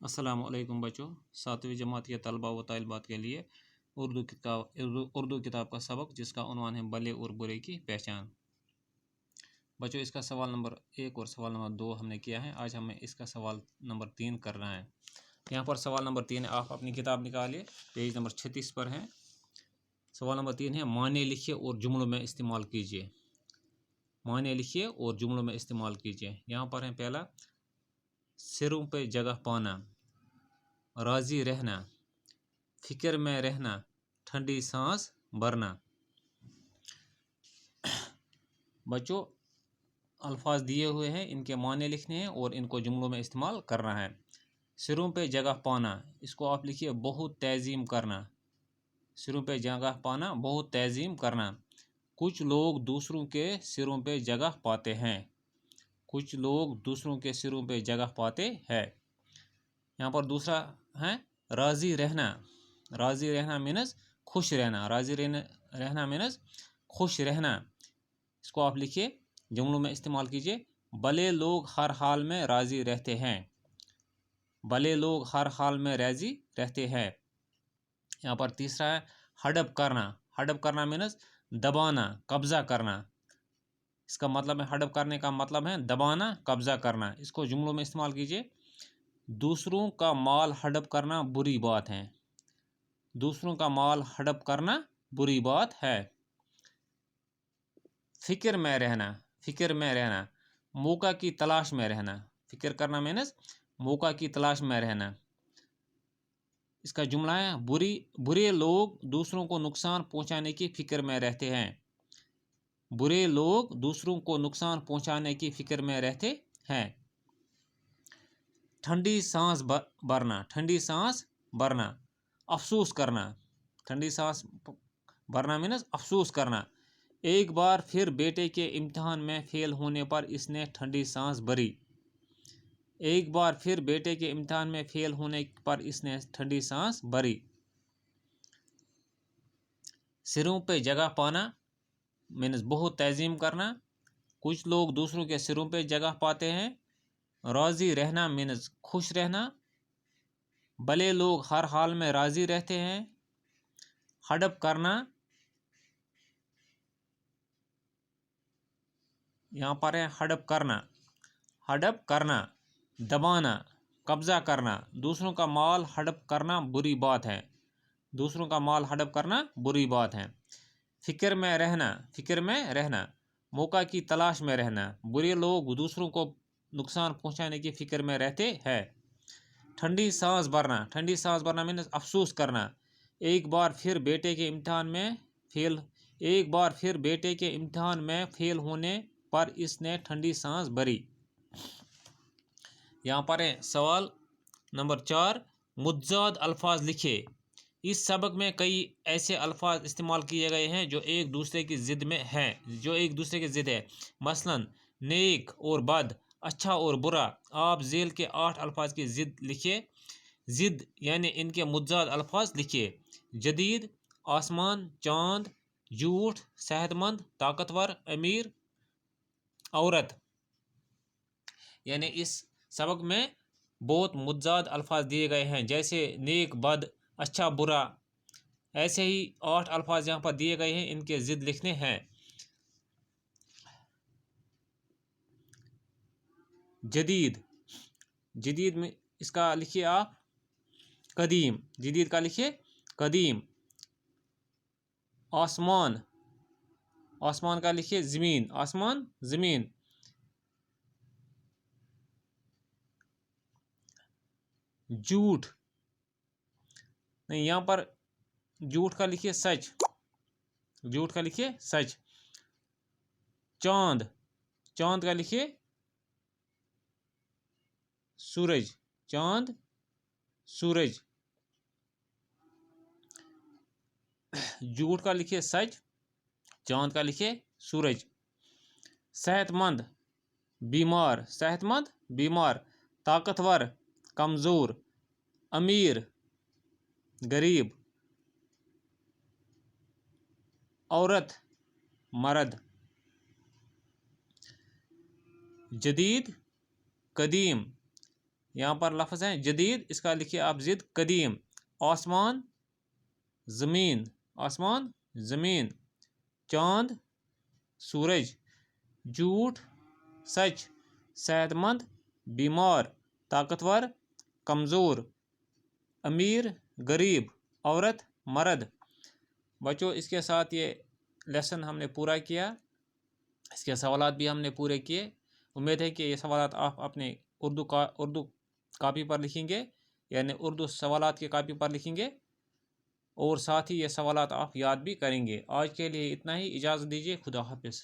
अस्सलाम वालेकुम बच्चों। 7वीं जमात के तलबा व तालिबात के लिए उर्दू किताब का सबक जिसका उन्वान है भले और बुरे की पहचान। बच्चों, इसका सवाल नंबर 1 और सवाल नंबर 2 हमने किया है। आज हमें इसका सवाल नंबर 3 करना है। यहाँ पर सवाल नंबर 3 है, आप अपनी किताब निकालिए, पेज नंबर 36 पर है। सवाल नंबर 3 है, माने लिखिए और जुमलों में इस्तेमाल कीजिए। माने लिखिए और जुमलों में इस्तेमाल कीजिए। यहाँ पर है पहला, सिरों पे जगह पाना, राज़ी रहना, फिक्र में रहना, ठंडी सांस भरना। बच्चों, अल्फाज दिए हुए हैं, इनके माने लिखने हैं और इनको जुमलों में इस्तेमाल करना है। सिरों पे जगह पाना, इसको आप लिखिए बहुत तज़ीम करना। सिरों पे जगह पाना, बहुत तज़ीम करना। कुछ लोग दूसरों के सिरों पे जगह पाते हैं। कुछ लोग दूसरों के सिरों पे जगह पाते हैं। यहाँ पर दूसरा है, राज़ी रहना। राज़ी रहना मीनस खुश रहना। राज़ी रहना मीनस खुश रहना। इसको आप लिखिए, जुमलों में इस्तेमाल कीजिए। भले लोग हर हाल में राज़ी रहते हैं। भले लोग हर हाल में राज़ी रहते हैं। यहाँ पर तीसरा है, हड़प करना। हड़प करना मीनस दबाना, कब्ज़ा करना। इसका मतलब है, हड़प करने का मतलब है दबाना, कब्ज़ा करना। इसको जुमलों में इस्तेमाल कीजिए। दूसरों का माल हड़प करना बुरी बात है। दूसरों का माल हड़प करना बुरी बात है। फिक्र में रहना। फिक्र में रहना, मौका की तलाश में रहना। फिक्र करना मीनस मौका की तलाश में रहना। इसका जुमला है, बुरे लोग दूसरों को नुकसान पहुंचाने की फिक्र में रहते हैं। बुरे लोग दूसरों को नुकसान पहुंचाने की फिक्र में रहते हैं। ठंडी सांस भरना। ठंडी सांस भरना, अफसोस करना। ठंडी सांस भरना मीनस अफसोस करना। एक बार फिर बेटे के इम्तिहान में फेल होने पर इसने ठंडी सांस भरी। एक बार फिर बेटे के इम्तिहान में फेल होने पर इसने ठंडी सांस भरी। सिरों पे जगह पाना मीनस बहुत तज़ीम करना। कुछ लोग दूसरों के सिरों पे जगह पाते हैं। राज़ी रहना मीनस खुश रहना। भले लोग हर हाल में राज़ी रहते हैं। हड़प करना, यहाँ पर है हड़प करना। हड़प करना, दबाना, कब्ज़ा करना। दूसरों का माल हड़प करना बुरी बात है। दूसरों का माल हड़प करना बुरी बात है। फिक्र में रहना। फिक्र में रहना, मौका की तलाश में रहना। बुरे लोग दूसरों को नुकसान पहुंचाने की फिक्र में रहते हैं। ठंडी सांस भरना। ठंडी सांस भरना मीनस अफसोस करना। एक बार फिर बेटे के इम्तिहान में फेल होने पर इसने ठंडी सांस भरी। यहाँ पर है सवाल नंबर 4, मुतज़ाद अल्फाज लिखे। इस सबक में कई ऐसे अल्फाज इस्तेमाल किए गए हैं जो एक दूसरे की ज़िद में है। मसलन नेक और बद, अच्छा और बुरा। आप झेल के 8 अल्फाज की ज़िद लिखिए। ज़िद यानी इनके मुतज़ाद अल्फाज लिखिए। जदीद, आसमान, चाँद, झूठ, सेहतमंद, ताकतवर, अमीर, औरत। यानी इस सबक में बहुत मुतज़ाद अल्फाज दिए गए हैं, जैसे नेक, बद, अच्छा, बुरा। ऐसे ही 8 अल्फाज यहाँ पर दिए गए हैं, इनके ज़िद लिखने हैं। जदीद, जदीद में इसका लिखिए आप कदीम। जदीद का लिखिए कदीम। आसमान, आसमान का लिखिए ज़मीन। आसमान, ज़मीन। झूठ नहीं, यहाँ पर झूठ का लिखिए सच। झूठ का लिखिए सच। चांद, चांद का लिखिए सूरज। चांद, सूरज। झूठ का लिखिए सच, चांद का लिखिए सूरज। सेहतमंद, बीमार। सेहतमंद, बीमार। ताकतवर, कमज़ोर। अमीर, गरीब। औरत, मर्द। जदीद, कदीम यहाँ पर लफ्ज़ हैं जदीद, इसका लिखिए आप ज़िद। कदीम, आसमान ज़मीन, आसमान ज़मीन। चाँद सूरज। झूठ सच। सेहतमंद बीमार। ताकतवर कमज़ोर। अमीर गरीब। औरत मर्द। बच्चों इसके साथ ये लेसन हमने पूरा किया, इसके सवालात भी हमने पूरे किए। उम्मीद है कि ये सवालात आप अपने उर्दू कापी पर लिखेंगे, यानी उर्दू सवालात की कापी पर लिखेंगे, और साथ ही ये सवालात आप याद भी करेंगे। आज के लिए इतना ही, इजाज़त दीजिए। खुदा हाफिज़।